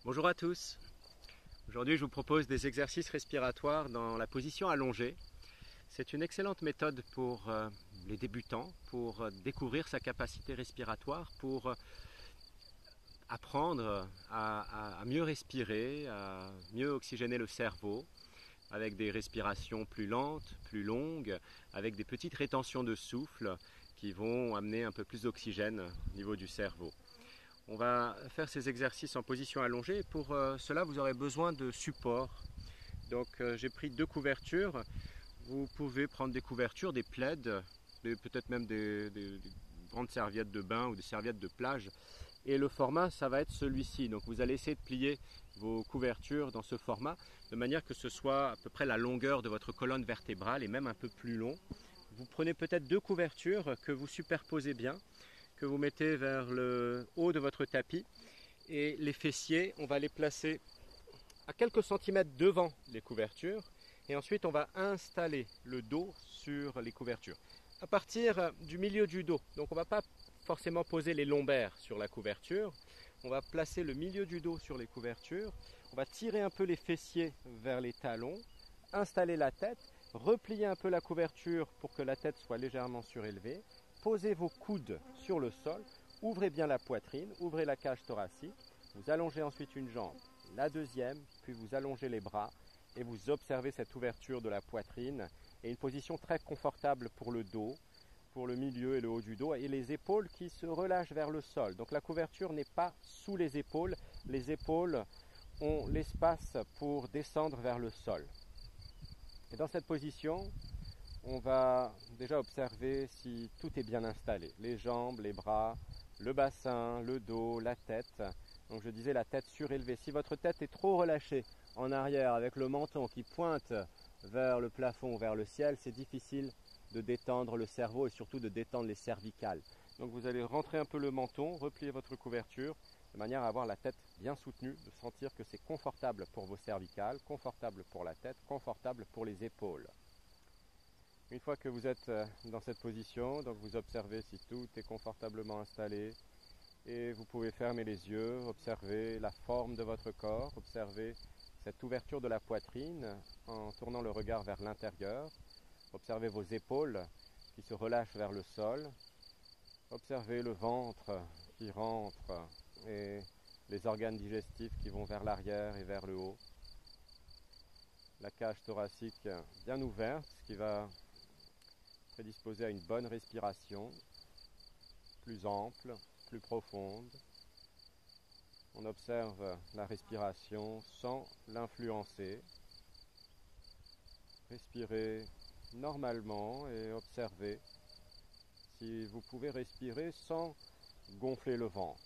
Bonjour à tous. Aujourd'hui, je vous propose des exercices respiratoires dans la position allongée. C'est une excellente méthode pour les débutants, pour découvrir sa capacité respiratoire, pour apprendre à mieux respirer, à mieux oxygéner le cerveau, avec des respirations plus lentes, plus longues, avec des petites rétentions de souffle qui vont amener un peu plus d'oxygène au niveau du cerveau. On va faire ces exercices en position allongée. Pour cela, vous aurez besoin de support. Donc j'ai pris 2 couvertures. Vous pouvez prendre des couvertures, des plaids, peut-être même des grandes serviettes de bain ou des serviettes de plage. Et le format, ça va être celui-ci. Donc vous allez essayer de plier vos couvertures dans ce format, de manière que ce soit à peu près la longueur de votre colonne vertébrale et même un peu plus long. Vous prenez peut-être 2 couvertures que vous superposez bien, que vous mettez vers le haut de votre tapis, et les fessiers, on va les placer à quelques centimètres devant les couvertures, et ensuite on va installer le dos sur les couvertures à partir du milieu du dos. Donc on ne va pas forcément poser les lombaires sur la couverture, on va placer le milieu du dos sur les couvertures, on va tirer un peu les fessiers vers les talons, installer la tête, replier un peu la couverture pour que la tête soit légèrement surélevée. Posez vos coudes sur le sol, ouvrez bien la poitrine, ouvrez la cage thoracique, vous allongez ensuite une jambe, la deuxième, puis vous allongez les bras et vous observez cette ouverture de la poitrine et une position très confortable pour le dos, pour le milieu et le haut du dos et les épaules qui se relâchent vers le sol. Donc la couverture n'est pas sous les épaules ont l'espace pour descendre vers le sol. Et dans cette position, on va déjà observer si tout est bien installé. Les jambes, les bras, le bassin, le dos, la tête. Donc je disais la tête surélevée. Si votre tête est trop relâchée en arrière avec le menton qui pointe vers le plafond, vers le ciel, c'est difficile de détendre le cerveau et surtout de détendre les cervicales. Donc vous allez rentrer un peu le menton, replier votre couverture de manière à avoir la tête bien soutenue, de sentir que c'est confortable pour vos cervicales, confortable pour la tête, confortable pour les épaules. Une fois que vous êtes dans cette position, donc vous observez si tout est confortablement installé et vous pouvez fermer les yeux, observer la forme de votre corps, observer cette ouverture de la poitrine en tournant le regard vers l'intérieur, observez vos épaules qui se relâchent vers le sol, observez le ventre qui rentre et les organes digestifs qui vont vers l'arrière et vers le haut, la cage thoracique bien ouverte, ce qui va prédisposé à une bonne respiration, plus ample, plus profonde. On observe la respiration sans l'influencer. Respirez normalement et observez si vous pouvez respirer sans gonfler le ventre.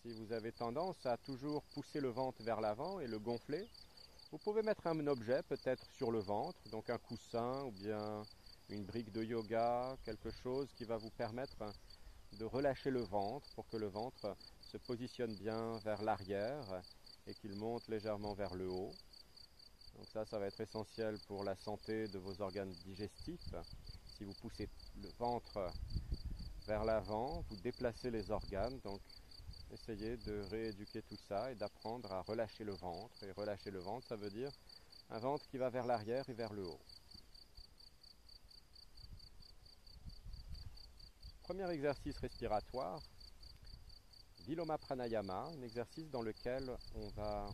Si vous avez tendance à toujours pousser le ventre vers l'avant et le gonfler, vous pouvez mettre un objet peut-être sur le ventre, donc un coussin ou bien une brique de yoga, quelque chose qui va vous permettre de relâcher le ventre pour que le ventre se positionne bien vers l'arrière et qu'il monte légèrement vers le haut. Donc ça va être essentiel pour la santé de vos organes digestifs. Si vous poussez le ventre vers l'avant, vous déplacez les organes, donc essayez de rééduquer tout ça et d'apprendre à relâcher le ventre. Et relâcher le ventre, ça veut dire un ventre qui va vers l'arrière et vers le haut. Premier exercice respiratoire, Viloma Pranayama, un exercice dans lequel on va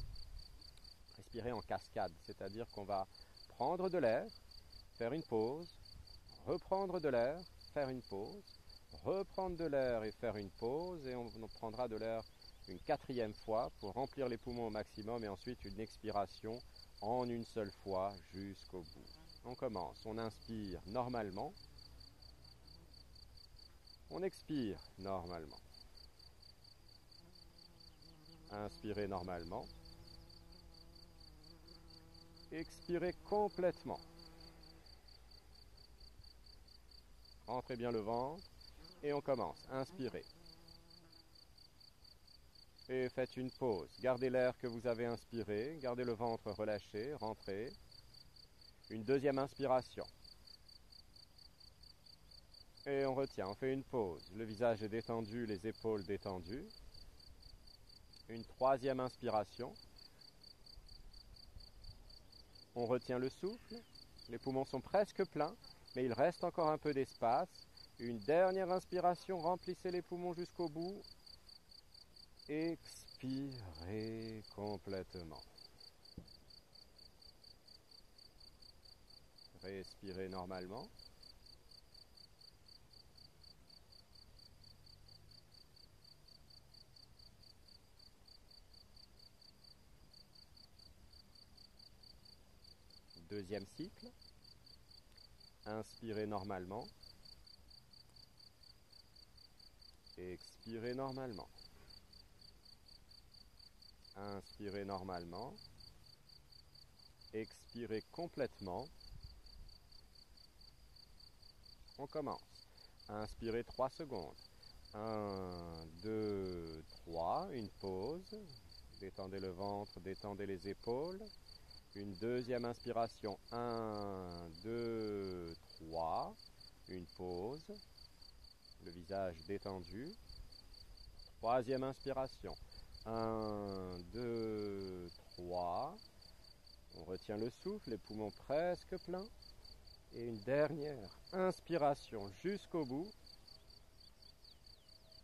respirer en cascade, c'est-à-dire qu'on va prendre de l'air, faire une pause, reprendre de l'air, faire une pause, reprendre de l'air et faire une pause, et on prendra de l'air une 4e fois pour remplir les poumons au maximum et ensuite une expiration en une seule fois jusqu'au bout. On commence, on inspire normalement, on expire normalement. Inspirez normalement, expirez complètement. Rentrez bien le ventre et on commence. Inspirez. Et faites une pause. Gardez l'air que vous avez inspiré, gardez le ventre relâché, rentrez. Une 2e inspiration. Et on retient, on fait une pause. Le visage est détendu, les épaules détendues. Une troisième inspiration. On retient le souffle. Les poumons sont presque pleins, mais il reste encore un peu d'espace. Une dernière inspiration, remplissez les poumons jusqu'au bout. Expirez complètement. Respirez normalement. Deuxième cycle. Inspirez normalement. Expirez normalement. Inspirez normalement. Expirez complètement. On commence. Inspirez 3 secondes. 1, 2, 3. Une pause. Détendez le ventre, détendez les épaules. Une deuxième inspiration. 1, 2, 3. Une pause. Le visage détendu. Troisième inspiration. 1, 2, 3. On retient le souffle, les poumons presque pleins. Et une dernière inspiration jusqu'au bout.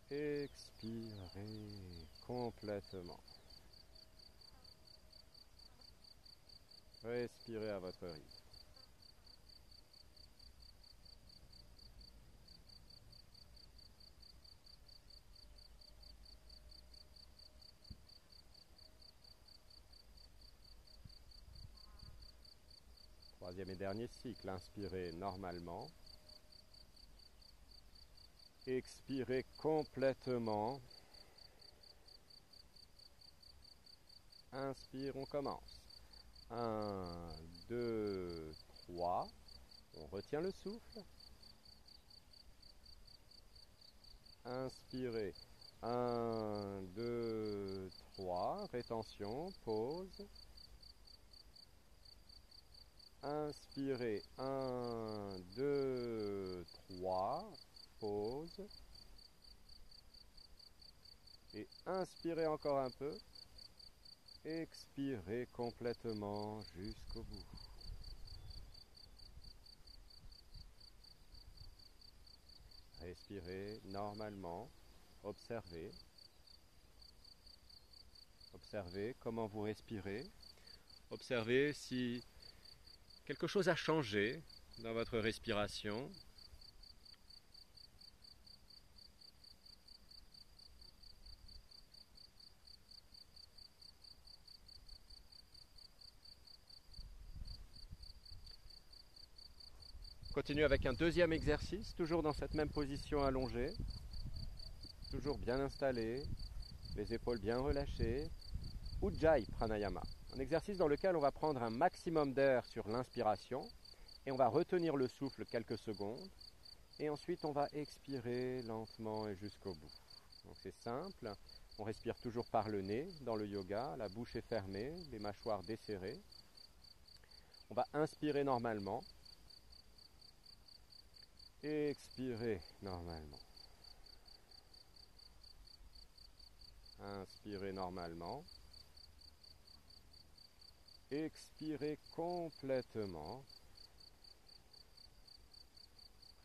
Expirez complètement. Respirez à votre rythme. Troisième et dernier cycle, inspirez normalement. Expirez complètement. Inspire, on commence. 1, 2, 3. On retient le souffle. Inspirez. 1, 2, 3. Rétention, pause. Inspirez. 1, 2, 3. Pause. Et inspirez encore un peu. Expirez complètement jusqu'au bout. Respirez normalement. Observez. Observez comment vous respirez. Observez si quelque chose a changé dans votre respiration. Continue avec un deuxième exercice, toujours dans cette même position allongée, toujours bien installé, les épaules bien relâchées. Ujjayi Pranayama, un exercice dans lequel on va prendre un maximum d'air sur l'inspiration et on va retenir le souffle quelques secondes et ensuite on va expirer lentement et jusqu'au bout. Donc c'est simple, on respire toujours par le nez dans le yoga, la bouche est fermée, les mâchoires desserrées. On va inspirer normalement. Expirez normalement. Inspirez normalement. Expirez complètement.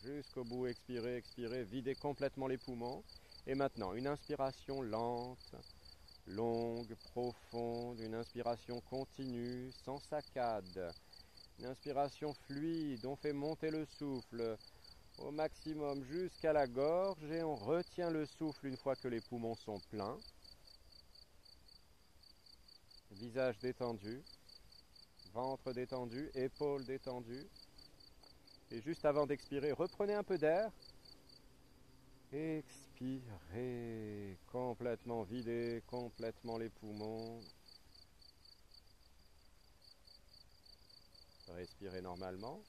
Jusqu'au bout, expirez, expirez. Videz complètement les poumons. Et maintenant, une inspiration lente, longue, profonde. Une inspiration continue, sans saccade. Une inspiration fluide. On fait monter le souffle au maximum jusqu'à la gorge et on retient le souffle une fois que les poumons sont pleins. Visage détendu, ventre détendu, épaules détendues. Et juste avant d'expirer, reprenez un peu d'air. Expirez, complètement videz, complètement les poumons. Respirez normalement.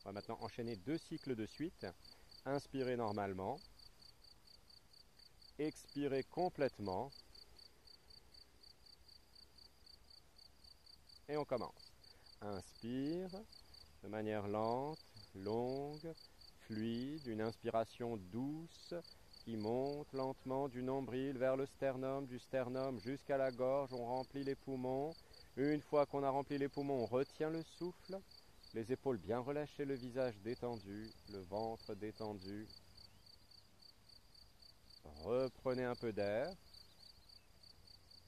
On va maintenant enchaîner 2 cycles de suite. Inspirez normalement. Expirez complètement. Et on commence. Inspire de manière lente, longue, fluide, une inspiration douce qui monte lentement du nombril vers le sternum, du sternum jusqu'à la gorge, on remplit les poumons. Une fois qu'on a rempli les poumons, on retient le souffle, les épaules bien relâchées, le visage détendu, le ventre détendu. Reprenez un peu d'air.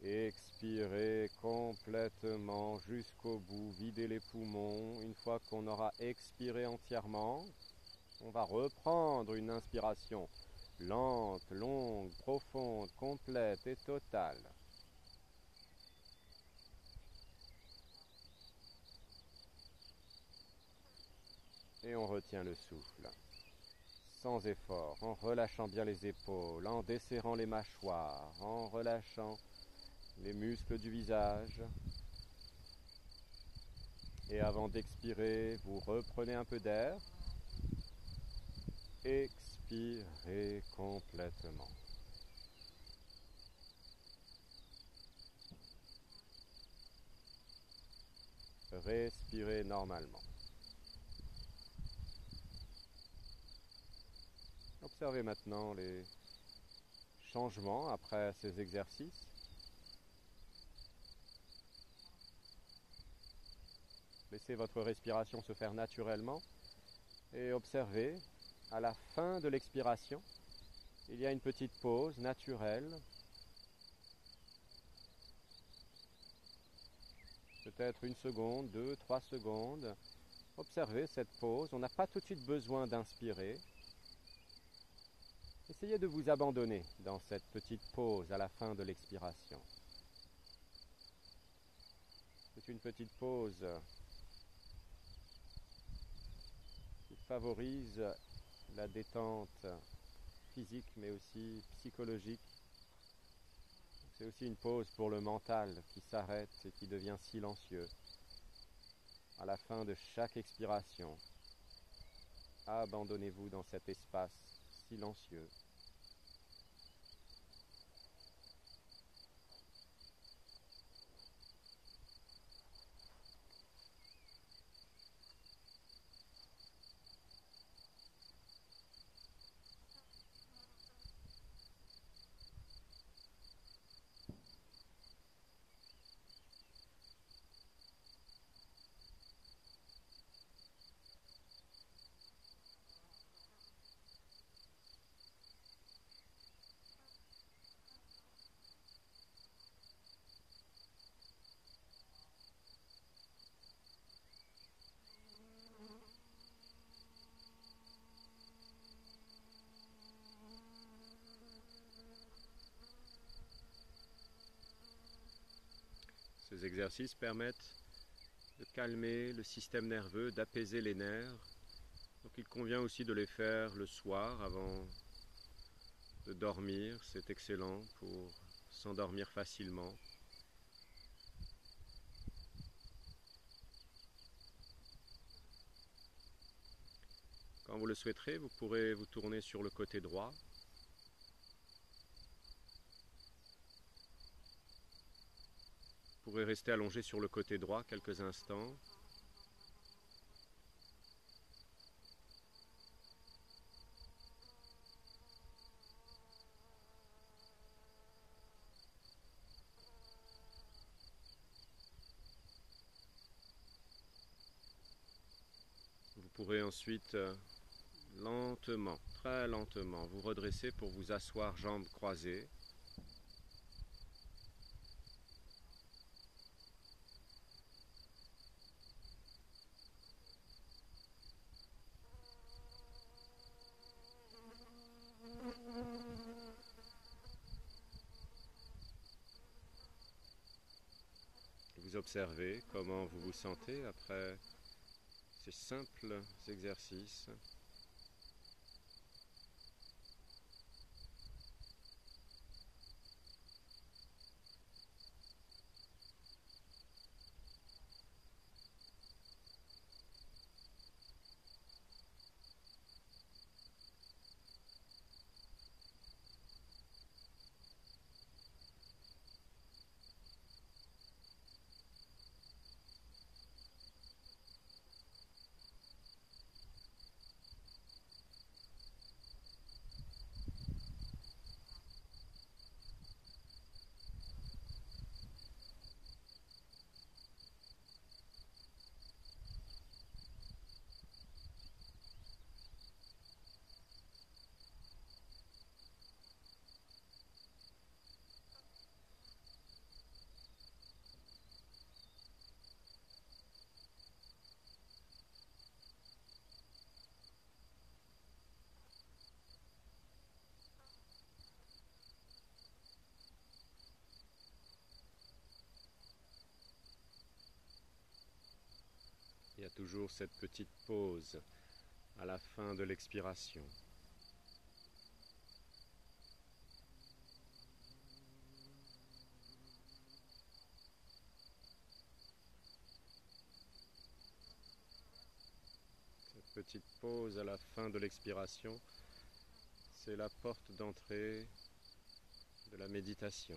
Expirez complètement jusqu'au bout, videz les poumons. Une fois qu'on aura expiré entièrement, on va reprendre une inspiration lente, longue, profonde, complète et totale. Et on retient le souffle, sans effort, en relâchant bien les épaules, en desserrant les mâchoires, en relâchant les muscles du visage. Et avant d'expirer, vous reprenez un peu d'air. Expirez complètement. Respirez normalement. Observez maintenant les changements après ces exercices. Laissez votre respiration se faire naturellement et observez, à la fin de l'expiration, il y a une petite pause naturelle, peut-être 1 seconde, 2, 3 secondes. Observez cette pause, on n'a pas tout de suite besoin d'inspirer. Essayez de vous abandonner dans cette petite pause à la fin de l'expiration. C'est une petite pause qui favorise la détente physique mais aussi psychologique. C'est aussi une pause pour le mental qui s'arrête et qui devient silencieux. À la fin de chaque expiration, abandonnez-vous dans cet espace silencieux. Ces exercices permettent de calmer le système nerveux, d'apaiser les nerfs. Donc il convient aussi de les faire le soir avant de dormir. C'est excellent pour s'endormir facilement. Quand vous le souhaiterez, vous pourrez vous tourner sur le côté droit. Vous pourrez rester allongé sur le côté droit quelques instants. Vous pourrez ensuite lentement, très lentement, vous redresser pour vous asseoir jambes croisées. Vous observez comment vous vous sentez après ces simples exercices. a toujours cette petite pause à la fin de l'expiration. Cette petite pause à la fin de l'expiration, c'est la porte d'entrée de la méditation.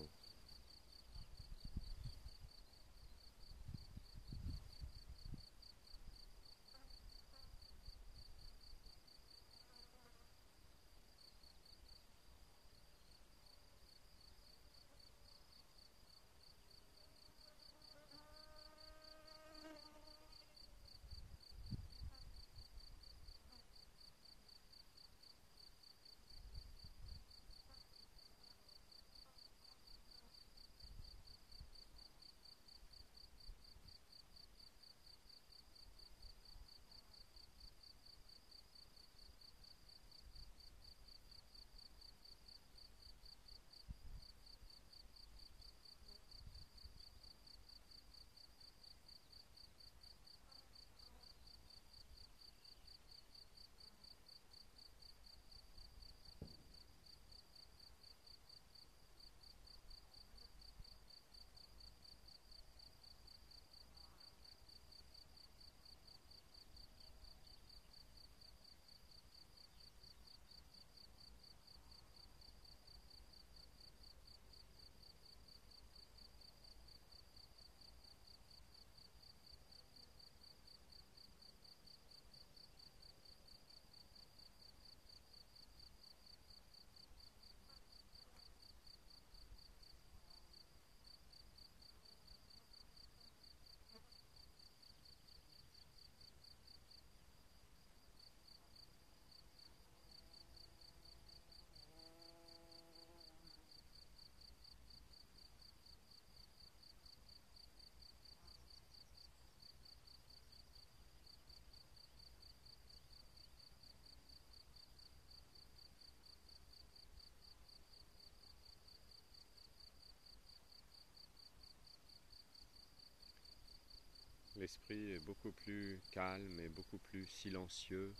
L'esprit est beaucoup plus calme et beaucoup plus silencieux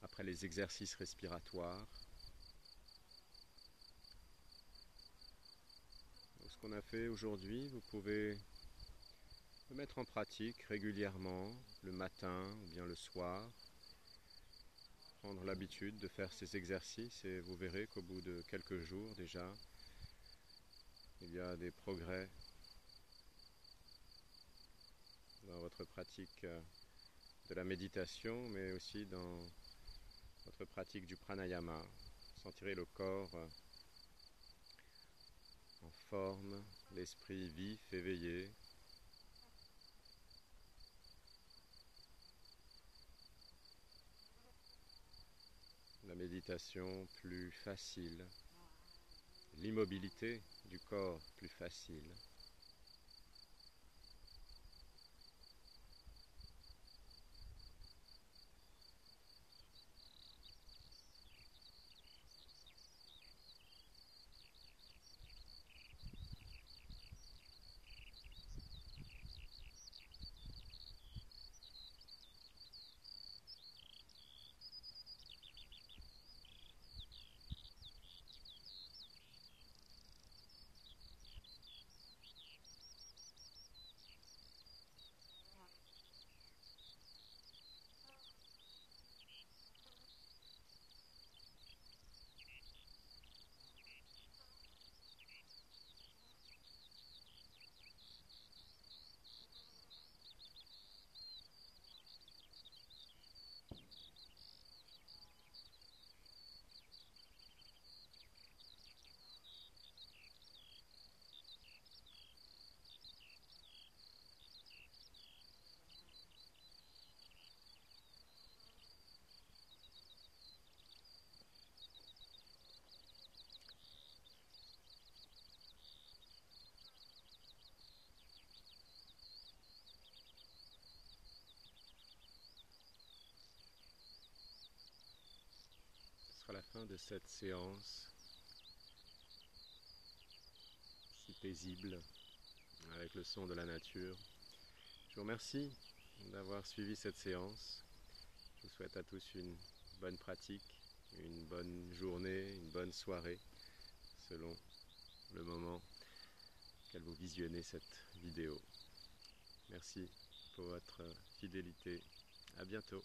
après les exercices respiratoires. Ce qu'on a fait aujourd'hui, vous pouvez le mettre en pratique régulièrement, le matin ou bien le soir. Prendre l'habitude de faire ces exercices et vous verrez qu'au bout de quelques jours déjà, il y a des progrès dans votre pratique de la méditation, mais aussi dans votre pratique du pranayama. Vous sentirez le corps en forme, l'esprit vif, éveillé. La méditation plus facile, l'immobilité du corps plus facile. Ce sera la fin de cette séance si paisible avec le son de la nature. Je vous remercie d'avoir suivi cette séance. Je vous souhaite à tous une bonne pratique, une bonne journée, une bonne soirée, selon le moment auquel vous visionnez cette vidéo. Merci pour votre fidélité. À bientôt.